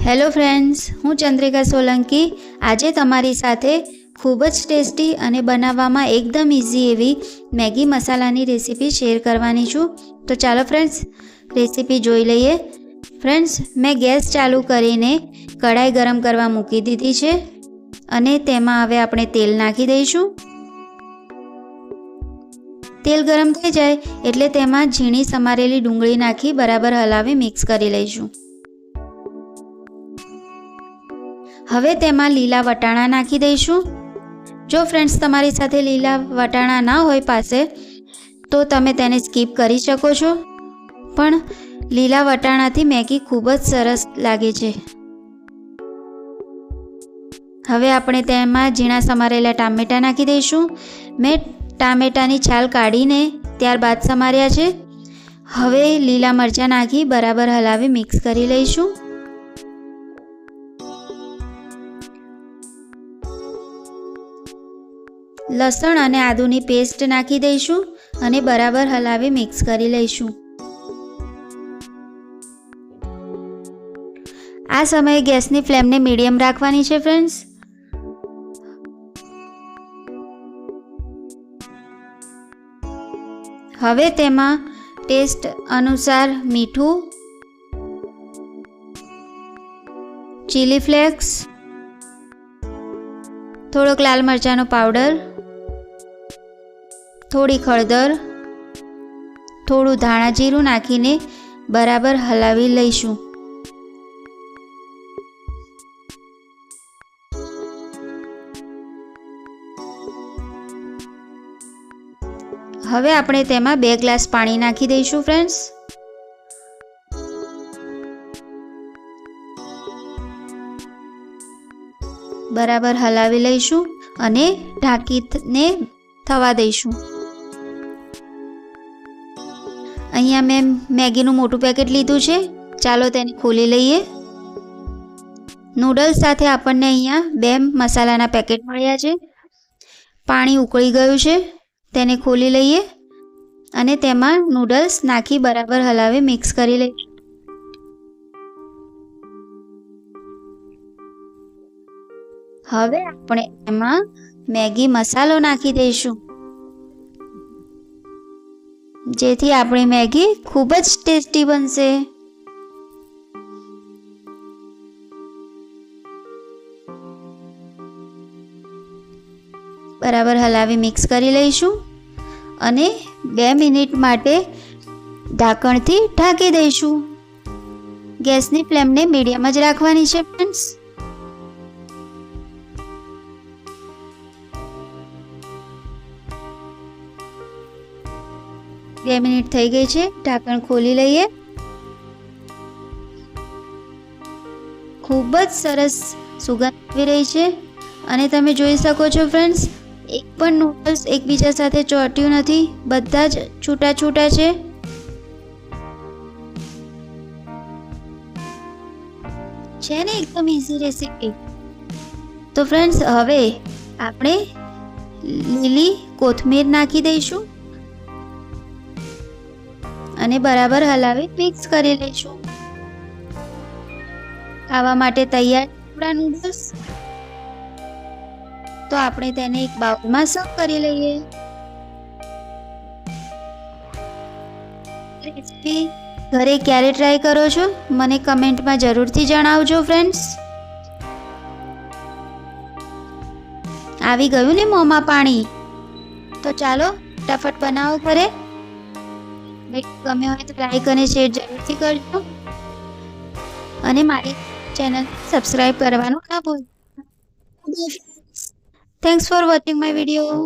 Hello friends, હું ચંદ્રિકા સોલંકી આજે તમારી સાથે ખૂબ જ ટેસ્ટી અને બનાવવામાં એકદમ ઇઝી એવી મેગી મસાલાની રેસીપી શેર કરવાની છું। તો ચાલો ફ્રેન્ડ્સ રેસીપી જોઈ લઈએ। ફ્રેન્ડ્સ, મેં ગેસ ચાલુ કરીને કઢાઈ ગરમ કરવા મૂકી દીધી છે અને તેમાં હવે આપણે તેલ નાખી દઈશું। તેલ ગરમ થઈ જાય એટલે તેમાં ઝીણી સમારેલી ડુંગળી નાખી બરાબર હલાવી મિક્સ કરી લઈશું। હવે તેમાં લીલા વટાણા નાખી દઈશું। જો ફ્રેન્ડ્સ તમારી સાથે લીલા વટાણા ના હોય પાસે તો તમે તેને સ્કીપ કરી શકો છો, પણ લીલા વટાણાથી મેગી ખૂબ જ સરસ લાગે છે। હવે આપણે તેમાં ઝીણા સમારેલા ટામેટાં નાખી દઈશું। મેં ટામેટાની છાલ કાઢીને ત્યારબાદ સમાર્યા છે। હવે લીલા મરચાં નાખી બરાબર હલાવી મિક્સ કરી લઈશું। લસણ અને આદુની પેસ્ટ નાખી દઈશું અને બરાબર હલાવી મિક્સ કરી લઈશું। આ સમયે ગેસની ફ્લેમને મીડિયમ રાખવાની છે ફ્રેન્ડ્સ। હવે તેમાં ટેસ્ટ અનુસાર મીઠું, ચીલી ફ્લેક્સ, થોડોક લાલ મરચાંનો પાવડર, થોડી હળદર, થોડું ધાણા જીરું નાખીને બરાબર હલાવી લઈશું। હવે આપણે તેમાં 2 ગ્લાસ પાણી નાખી દઈશું ફ્રેન્ડ્સ। બરાબર હલાવી લઈશું અને ઢાંકીને થવા દઈશું। અહીંયા મેં મેગીનું મોટું પેકેટ લીધું છે, ચાલો તેને ખોલી લઈએ। નૂડલ્સ સાથે આપણને અહીંયા 2 મસાલાના પેકેટ મળ્યા છે। પાણી ઉકળી ગયું છે, તેને ખોલી લઈએ અને તેમાં નૂડલ્સ નાખી બરાબર હલાવી મિક્સ કરી લઈશું। હવે આપણે એમાં મેગી મસાલો નાખી દઈશું, જેથી આપણી મેગી ખૂબ જ ટેસ્ટી બનશે। બરાબર હલાવી મિક્સ કરી લઈશું અને 2 મિનિટ માટે ઢાંકણથી ઢાંકી દઈશું। ગેસની ફ્લેમને મીડિયમ જ રાખવાની છે ફ્રેન્ડ્સ। બે મિનિટ થઈ ગઈ છે, ઢાંકણ ખોલી લઈએ। ખૂબ જ સરસ સુગંધ આવી રહી છે અને તમે જોઈ શકો છો ફ્રેન્ડ્સ, એક પણ નૂડલ્સ એકબીજા સાથે ચોંટ્યું નથી, બધા જ છૂટા છૂટા છે। છે ને એકદમ ઇઝી રેસીપી। તો ફ્રેન્ડ્સ, હવે આપણે લીલી કોથમીર નાખી દઈશું અને બરાબર હલાવી મિક્સ કરી લઈશું। ખાવા માટે તૈયાર આપણા નૂડલ્સ। તો આપણે તેને એક બાઉલમાં સર્વ કરી લઈએ। રેસીપી ઘરે ક્યારે ટ્રાય કરો છો મને કમેન્ટમાં જરૂરથી જણાવજો ફ્રેન્ડ્સ। આવી ગયું ને મોંમાં પાણી, તો ચાલો ફટાફટ બનાવો ઘરે। ગમે હોય તો લાઈક અને શેર જરૂરથી કરજો અને મારી ચેનલ સબસ્ક્રાઇબ કરવાનું ના ભૂલતા। Thanks for watching my video.